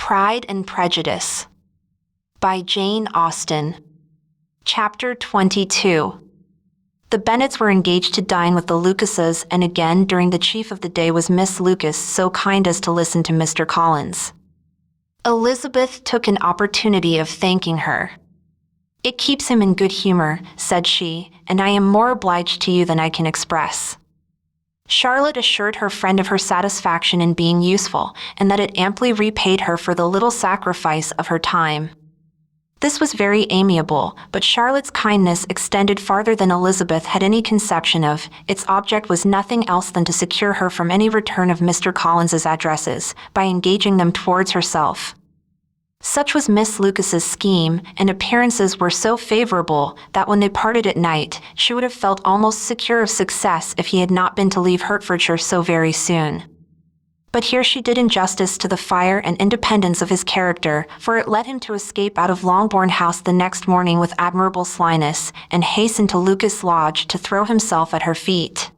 Pride and Prejudice by Jane Austen. Chapter 22. The Bennets were engaged to dine with the Lucases, and again during the chief of the day was Miss Lucas, so kind as to listen to Mr. Collins. Elizabeth took an opportunity of thanking her. "It keeps him in good humor," said she, "and I am more obliged to you than I can express." Charlotte assured her friend of her satisfaction in being useful, and that it amply repaid her for the little sacrifice of her time. This was very amiable, but Charlotte's kindness extended farther than Elizabeth had any conception of. Its object was nothing else than to secure her from any return of Mr. Collins's addresses, by engaging them towards herself. Such was Miss Lucas's scheme, and appearances were so favorable that when they parted at night, she would have felt almost secure of success if he had not been to leave Hertfordshire so very soon. But here she did injustice to the fire and independence of his character, for it led him to escape out of Longbourn House the next morning with admirable slyness, and hasten to Lucas Lodge to throw himself at her feet.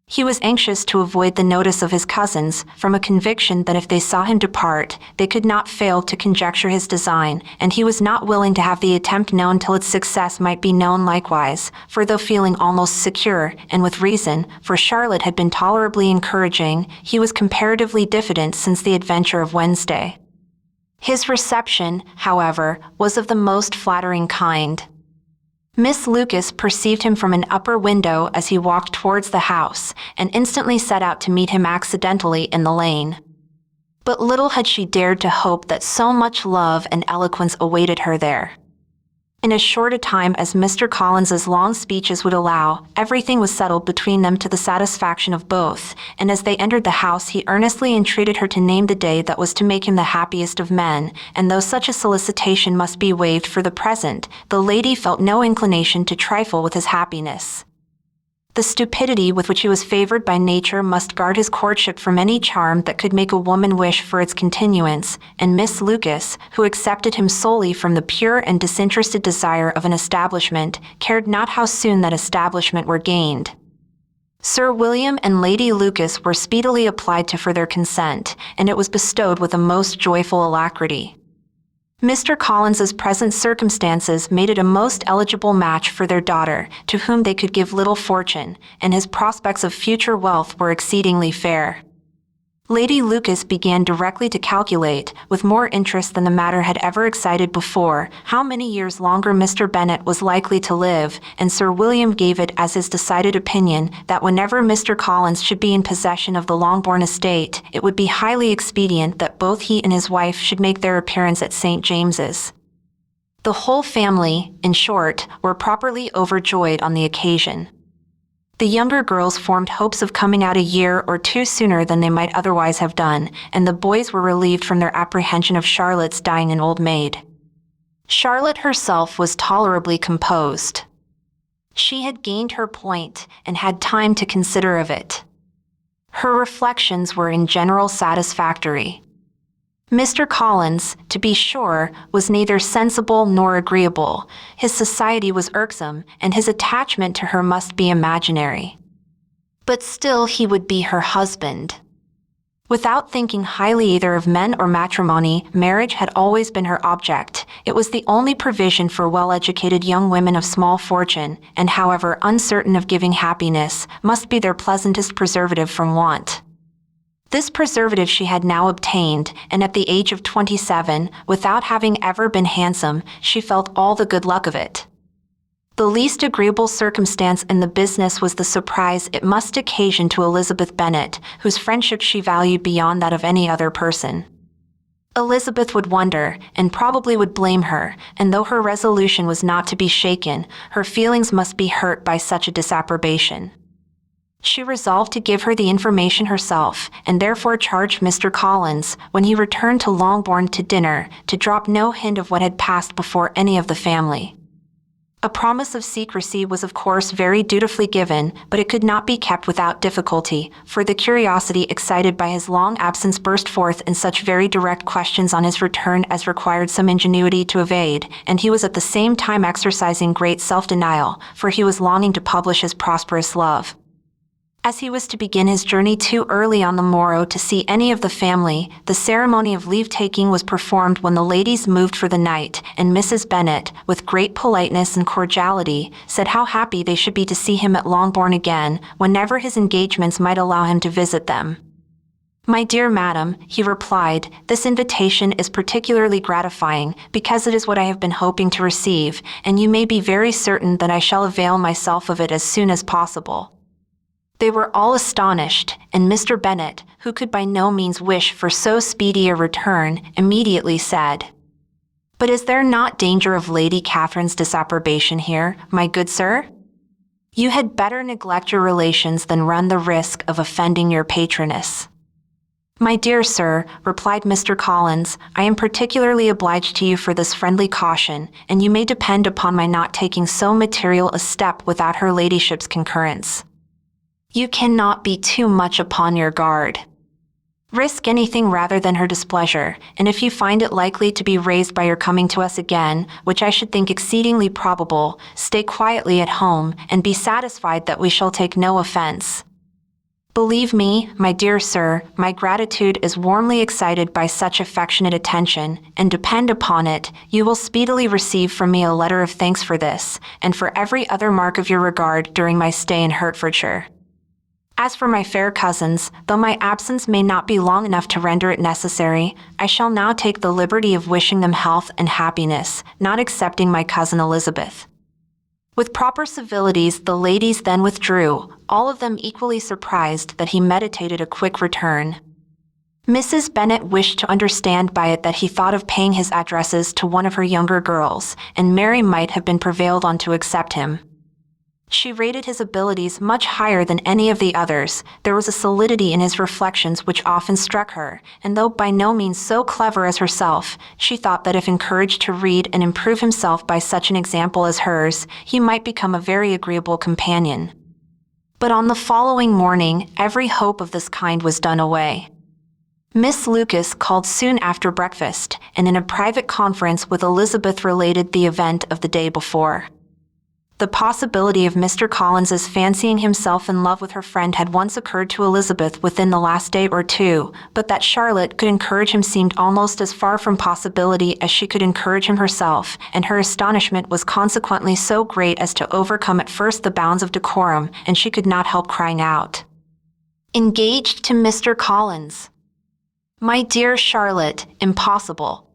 He was anxious to avoid the notice of his cousins, from a conviction that if they saw him depart, they could not fail to conjecture his design, and he was not willing to have the attempt known till its success might be known likewise, for though feeling almost secure, and with reason, for Charlotte had been tolerably encouraging, he was comparatively diffident since the adventure of Wednesday. His reception, however, was of the most flattering kind. Miss Lucas perceived him from an upper window as he walked towards the house, and instantly set out to meet him accidentally in the lane. But little had she dared to hope that so much love and eloquence awaited her there. In as short a time as Mr. Collins's long speeches would allow, everything was settled between them to the satisfaction of both, and as they entered the house he earnestly entreated her to name the day that was to make him the happiest of men, and though such a solicitation must be waived for the present, the lady felt no inclination to trifle with his happiness. The stupidity with which he was favored by nature must guard his courtship from any charm that could make a woman wish for its continuance, and Miss Lucas, who accepted him solely from the pure and disinterested desire of an establishment, cared not how soon that establishment were gained. Sir William and Lady Lucas were speedily applied to for their consent, and it was bestowed with a most joyful alacrity. Mr. Collins's present circumstances made it a most eligible match for their daughter, to whom they could give little fortune, and his prospects of future wealth were exceedingly fair. Lady Lucas began directly to calculate, with more interest than the matter had ever excited before, how many years longer Mr. Bennet was likely to live, and Sir William gave it as his decided opinion that whenever Mr. Collins should be in possession of the Longbourn estate, it would be highly expedient that both he and his wife should make their appearance at St. James's. The whole family, in short, were properly overjoyed on the occasion. The younger girls formed hopes of coming out a year or two sooner than they might otherwise have done, and the boys were relieved from their apprehension of Charlotte's dying an old maid. Charlotte herself was tolerably composed. She had gained her point, and had time to consider of it. Her reflections were in general satisfactory. Mr. Collins, to be sure, was neither sensible nor agreeable. His society was irksome, and his attachment to her must be imaginary. But still he would be her husband. Without thinking highly either of men or matrimony, marriage had always been her object. It was the only provision for well-educated young women of small fortune, and however uncertain of giving happiness, must be their pleasantest preservative from want. This preservative she had now obtained, and at the age of 27, without having ever been handsome, she felt all the good luck of it. The least agreeable circumstance in the business was the surprise it must occasion to Elizabeth Bennet, whose friendship she valued beyond that of any other person. Elizabeth would wonder, and probably would blame her, and though her resolution was not to be shaken, her feelings must be hurt by such a disapprobation. She resolved to give her the information herself, and therefore charged Mr. Collins, when he returned to Longbourn to dinner, to drop no hint of what had passed before any of the family. A promise of secrecy was of course very dutifully given, but it could not be kept without difficulty, for the curiosity excited by his long absence burst forth in such very direct questions on his return as required some ingenuity to evade, and he was at the same time exercising great self-denial, for he was longing to publish his prosperous love. As he was to begin his journey too early on the morrow to see any of the family, the ceremony of leave-taking was performed when the ladies moved for the night, and Mrs. Bennet, with great politeness and cordiality, said how happy they should be to see him at Longbourn again, whenever his engagements might allow him to visit them. "My dear madam," he replied, "this invitation is particularly gratifying, because it is what I have been hoping to receive, and you may be very certain that I shall avail myself of it as soon as possible." They were all astonished, and Mr. Bennet, who could by no means wish for so speedy a return, immediately said, "But is there not danger of Lady Catherine's disapprobation here, my good sir? You had better neglect your relations than run the risk of offending your patroness." "My dear sir," replied Mr. Collins, "I am particularly obliged to you for this friendly caution, and you may depend upon my not taking so material a step without her ladyship's concurrence. You cannot be too much upon your guard. Risk anything rather than her displeasure, and if you find it likely to be raised by your coming to us again, which I should think exceedingly probable, stay quietly at home, and be satisfied that we shall take no offense. Believe me, my dear sir, my gratitude is warmly excited by such affectionate attention, and depend upon it, you will speedily receive from me a letter of thanks for this, and for every other mark of your regard during my stay in Hertfordshire. As for my fair cousins, though my absence may not be long enough to render it necessary, I shall now take the liberty of wishing them health and happiness, not excepting my cousin Elizabeth." With proper civilities, the ladies then withdrew, all of them equally surprised that he meditated a quick return. Mrs. Bennet wished to understand by it that he thought of paying his addresses to one of her younger girls, and Mary might have been prevailed on to accept him. She rated his abilities much higher than any of the others. There was a solidity in his reflections which often struck her, and though by no means so clever as herself, she thought that if encouraged to read and improve himself by such an example as hers, he might become a very agreeable companion. But on the following morning, every hope of this kind was done away. Miss Lucas called soon after breakfast, and in a private conference with Elizabeth related the event of the day before. The possibility of Mr. Collins's fancying himself in love with her friend had once occurred to Elizabeth within the last day or two, but that Charlotte could encourage him seemed almost as far from possibility as she could encourage him herself, and her astonishment was consequently so great as to overcome at first the bounds of decorum, and she could not help crying out, "Engaged to Mr. Collins! My dear Charlotte, impossible!"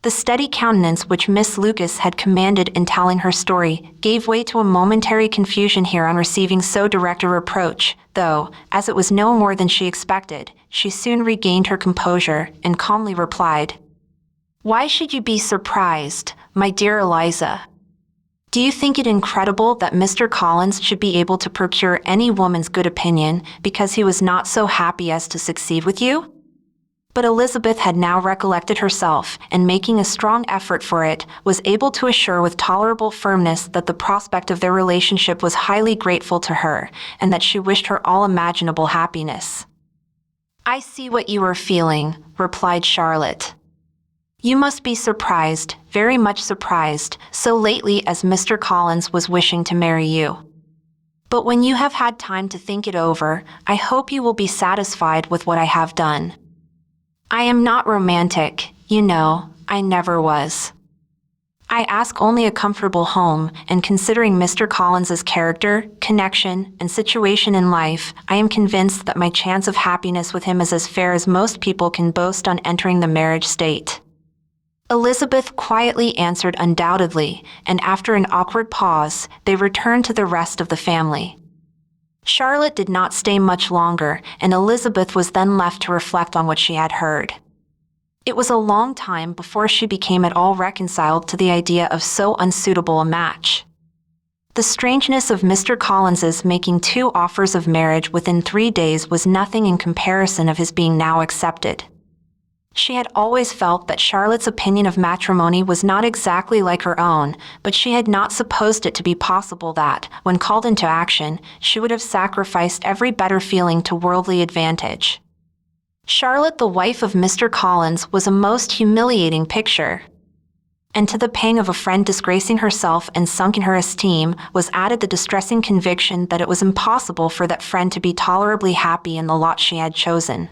The steady countenance which Miss Lucas had commanded in telling her story gave way to a momentary confusion here on receiving so direct a reproach, though, as it was no more than she expected, she soon regained her composure and calmly replied, "Why should you be surprised, my dear Eliza? Do you think it incredible that Mr. Collins should be able to procure any woman's good opinion because he was not so happy as to succeed with you?" But Elizabeth had now recollected herself, and making a strong effort for it, was able to assure with tolerable firmness that the prospect of their relationship was highly grateful to her, and that she wished her all imaginable happiness. "I see what you are feeling," replied Charlotte. "You must be surprised, very much surprised, so lately as Mr. Collins was wishing to marry you. But when you have had time to think it over, I hope you will be satisfied with what I have done. I am not romantic, you know, I never was. I ask only a comfortable home, and considering Mr. Collins's character, connection, and situation in life, I am convinced that my chance of happiness with him is as fair as most people can boast on entering the marriage state." Elizabeth quietly answered undoubtedly, and after an awkward pause, they returned to the rest of the family. Charlotte did not stay much longer, and Elizabeth was then left to reflect on what she had heard. It was a long time before she became at all reconciled to the idea of so unsuitable a match. The strangeness of Mr. Collins's making 2 offers of marriage within 3 days was nothing in comparison of his being now accepted. She had always felt that Charlotte's opinion of matrimony was not exactly like her own, but she had not supposed it to be possible that, when called into action, she would have sacrificed every better feeling to worldly advantage. Charlotte, the wife of Mr. Collins, was a most humiliating picture. And to the pang of a friend disgracing herself and sunk in her esteem was added the distressing conviction that it was impossible for that friend to be tolerably happy in the lot she had chosen.